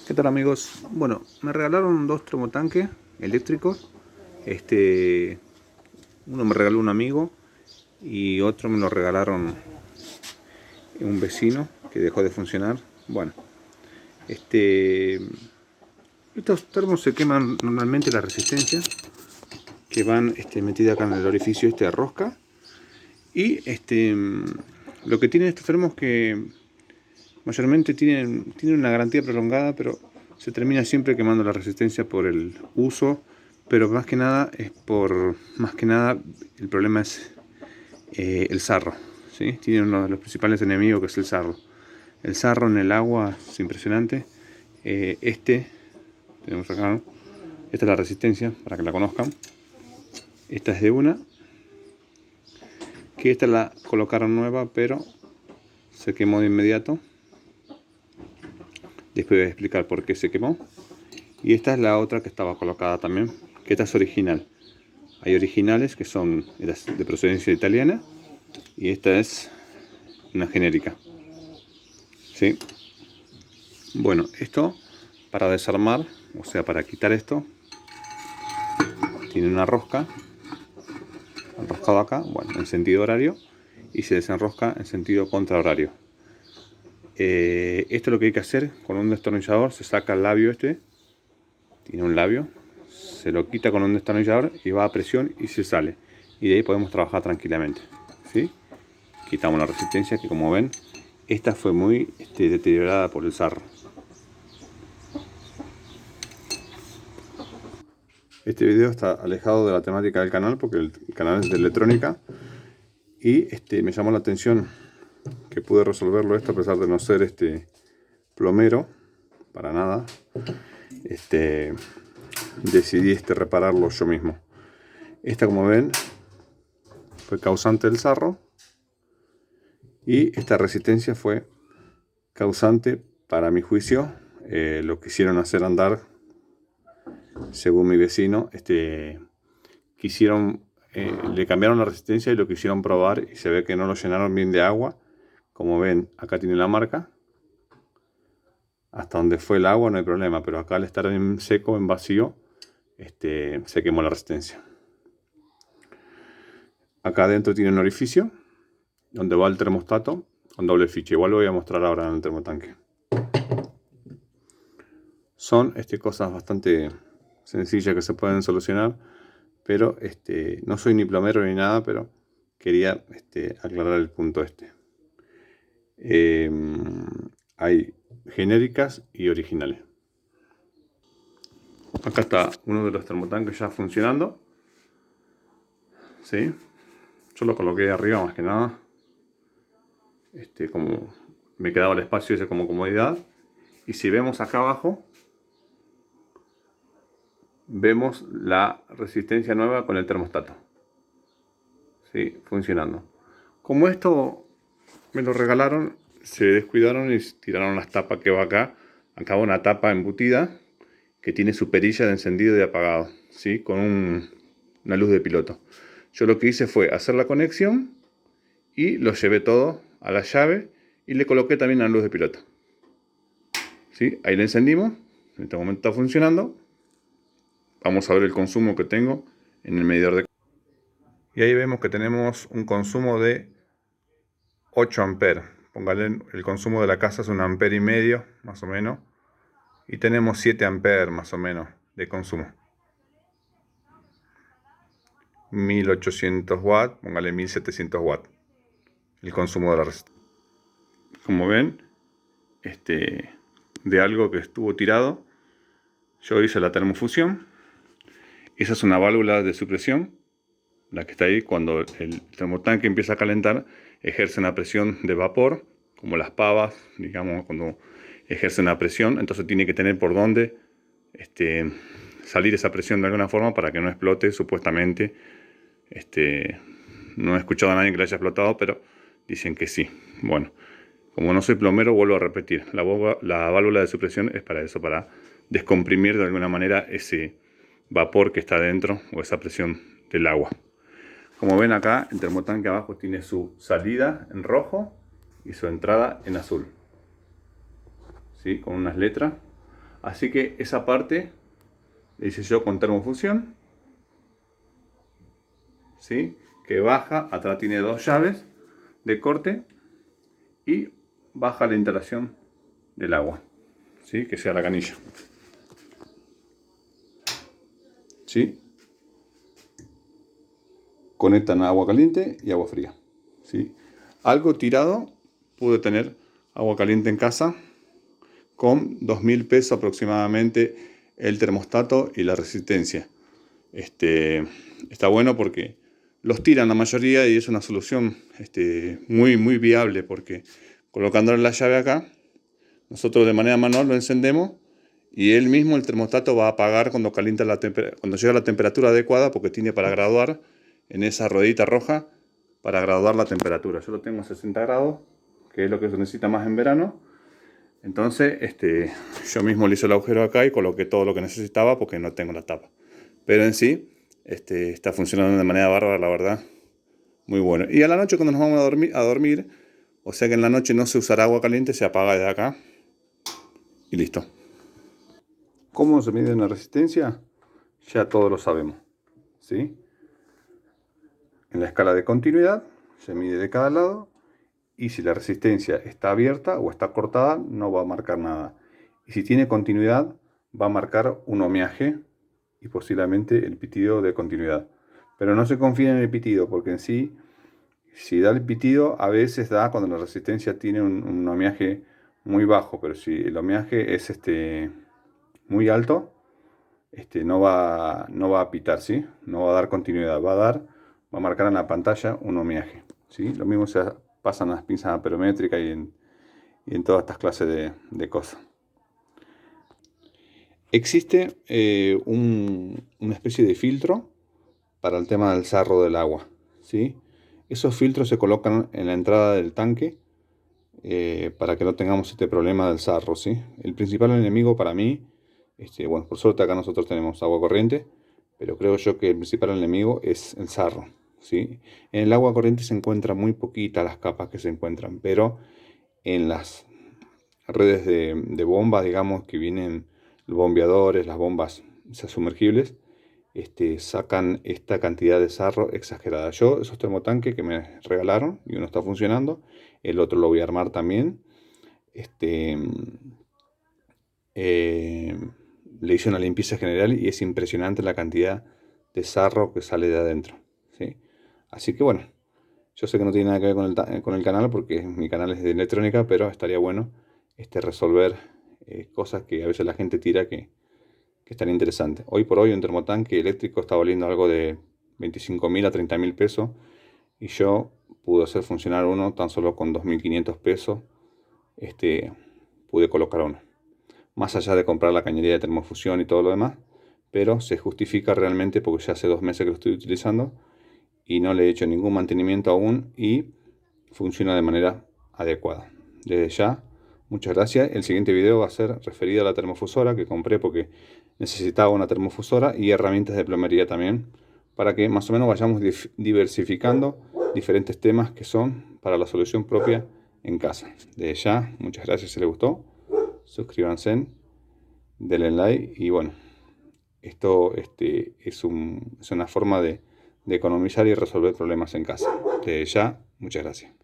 ¿Qué tal, amigos? Bueno, me regalaron dos termotanques eléctricos. Uno me regaló un amigo y otro me lo regalaron un vecino que dejó de funcionar. Bueno, este, estos termos se queman normalmente la resistencia que van metida acá en el orificio de rosca. Y lo que tienen estos termos que mayormente tienen una garantía prolongada, pero se termina siempre quemando la resistencia por el uso. Pero más que nada el problema es el sarro, ¿sí? Tiene uno de los principales enemigos, que es el sarro. El sarro en el agua es impresionante. Tenemos acá, ¿no? Esta es la resistencia, para que la conozcan. Esta es de una, que esta la colocaron nueva, pero se quemó de inmediato. Después voy a explicar por qué se quemó. Y esta es la otra que estaba colocada también, que esta es original. Hay originales que son de procedencia italiana y esta es una genérica. ¿Sí? Bueno, esto para desarmar, o sea, para quitar esto, tiene una rosca, enroscado acá, bueno, en sentido horario, y se desenrosca en sentido contrahorario. Esto es lo que hay que hacer con un destornillador. Se saca el labio tiene un labio, se lo quita con un destornillador y va a presión y se sale, y de ahí podemos trabajar tranquilamente, ¿sí? Quitamos la resistencia, que como ven, esta fue muy deteriorada por el sarro. Este video está alejado de la temática del canal porque el canal es de electrónica, y me llamó la atención que pude resolverlo esto a pesar de no ser plomero para nada. Decidí repararlo yo mismo. Esta, como ven, fue causante del sarro, y esta resistencia fue causante, para mi juicio, lo quisieron hacer andar, según mi vecino. Le cambiaron la resistencia y lo quisieron probar, y se ve que no lo llenaron bien de agua. Como ven, acá tiene la marca. Hasta donde fue el agua no hay problema, pero acá al estar en seco, en vacío, se quemó la resistencia. Acá adentro tiene un orificio donde va el termostato con doble ficha. Igual lo voy a mostrar ahora en el termotanque. Son cosas bastante sencillas que se pueden solucionar, pero no soy ni plomero ni nada, pero quería aclarar el punto hay genéricas y originales. Acá está uno de los termotanques ya funcionando, ¿sí? Yo lo coloqué arriba más que nada, como me quedaba el espacio ese como comodidad. Y si vemos acá abajo, vemos la resistencia nueva con el termostato, ¿sí? Funcionando. Como esto me lo regalaron, se descuidaron y tiraron las tapas que va acá. Acá va una tapa embutida que tiene su perilla de encendido y de apagado, ¿sí? Con una luz de piloto. Yo lo que hice fue hacer la conexión y lo llevé todo a la llave y le coloqué también la luz de piloto, ¿sí? Ahí le encendimos. En este momento está funcionando. Vamos a ver el consumo que tengo en el medidor de... Y ahí vemos que tenemos un consumo de 8 amperes. Póngale, el consumo de la casa es 1,5 amperes más o menos. Y tenemos 7 amperes más o menos de consumo. 1800 watts, póngale 1700 watts. El consumo de la resistencia. Como ven, de algo que estuvo tirado, yo hice la termofusión. Esa es una válvula de supresión, la que está ahí. Cuando el termotanque empieza a calentar, ejerce una presión de vapor, como las pavas, digamos, cuando ejerce una presión. Entonces tiene que tener por dónde salir esa presión de alguna forma para que no explote, supuestamente. No he escuchado a nadie que le haya explotado, pero dicen que sí. Bueno, como no soy plomero, vuelvo a repetir, la válvula de supresión es para eso, para descomprimir de alguna manera ese vapor que está dentro, o esa presión del agua. Como ven acá, el termotanque abajo tiene su salida en rojo y su entrada en azul, ¿sí? Con unas letras. Así que esa parte la hice yo con termofusión, ¿sí? Que baja, atrás tiene dos llaves de corte y baja la instalación del agua, ¿sí? Que sea la canilla, ¿sí? Conectan agua caliente y agua fría, ¿sí? Algo tirado pude tener agua caliente en casa con 2.000 pesos aproximadamente el termostato y la resistencia. Está bueno porque los tiran la mayoría y es una solución muy viable, porque colocándole la llave acá, nosotros de manera manual lo encendemos y él mismo, el termostato, va a apagar cuando cuando llega a la temperatura adecuada, porque tiene para graduar en esa ruedita roja para graduar la temperatura. Yo lo tengo a 60 grados, que es lo que se necesita más en verano. Entonces, yo mismo le hice el agujero acá y coloqué todo lo que necesitaba porque no tengo la tapa. Pero en sí, está funcionando de manera bárbara, la verdad. Muy bueno. Y a la noche, cuando nos vamos a dormir, o sea que en la noche no se usará agua caliente, se apaga desde acá y listo. ¿Cómo se mide una resistencia? Ya todos lo sabemos, ¿sí? En la escala de continuidad se mide de cada lado, y si la resistencia está abierta o está cortada, no va a marcar nada. Y si tiene continuidad, va a marcar un ohmiaje y posiblemente el pitido de continuidad. Pero no se confíen en el pitido, porque en sí, si da el pitido, a veces da cuando la resistencia tiene un ohmiaje muy bajo. Pero si el ohmiaje es muy alto, no va a pitar, ¿sí? No va a dar continuidad, va a marcar en la pantalla un ohmiaje, ¿sí? Lo mismo se pasa en las pinzas amperométricas y en todas estas clases de cosas. Existe una especie de filtro para el tema del sarro del agua, ¿sí? Esos filtros se colocan en la entrada del tanque para que no tengamos este problema del sarro, ¿sí? El principal enemigo para mí, bueno, por suerte acá nosotros tenemos agua corriente, pero creo yo que el principal enemigo es el sarro, ¿sí? En el agua corriente se encuentran muy poquitas las capas que se encuentran, pero en las redes de bombas, digamos, que vienen los bombeadores, las bombas esas sumergibles, sacan esta cantidad de sarro exagerada. Yo, esos termotanques que me regalaron, y uno está funcionando, el otro lo voy a armar también. Le hice una limpieza general y es impresionante la cantidad de sarro que sale de adentro, ¿sí? Así que bueno, yo sé que no tiene nada que ver con el canal, porque mi canal es de electrónica, pero estaría bueno resolver cosas que a veces la gente tira que están interesantes. Hoy por hoy un termotanque eléctrico está valiendo algo de 25.000 a 30.000 pesos, y yo pude hacer funcionar uno tan solo con 2.500 pesos. Pude colocar uno, más allá de comprar la cañería de termofusión y todo lo demás, pero se justifica realmente porque ya hace 2 meses que lo estoy utilizando y no le he hecho ningún mantenimiento aún y funciona de manera adecuada. Desde ya, muchas gracias. El siguiente video va a ser referido a la termofusora que compré porque necesitaba una termofusora y herramientas de plomería también, para que más o menos vayamos diversificando diferentes temas que son para la solución propia en casa. Desde ya, muchas gracias si les gustó. Suscríbanse, denle like y bueno, esto es una forma de economizar y resolver problemas en casa. Desde ya, muchas gracias.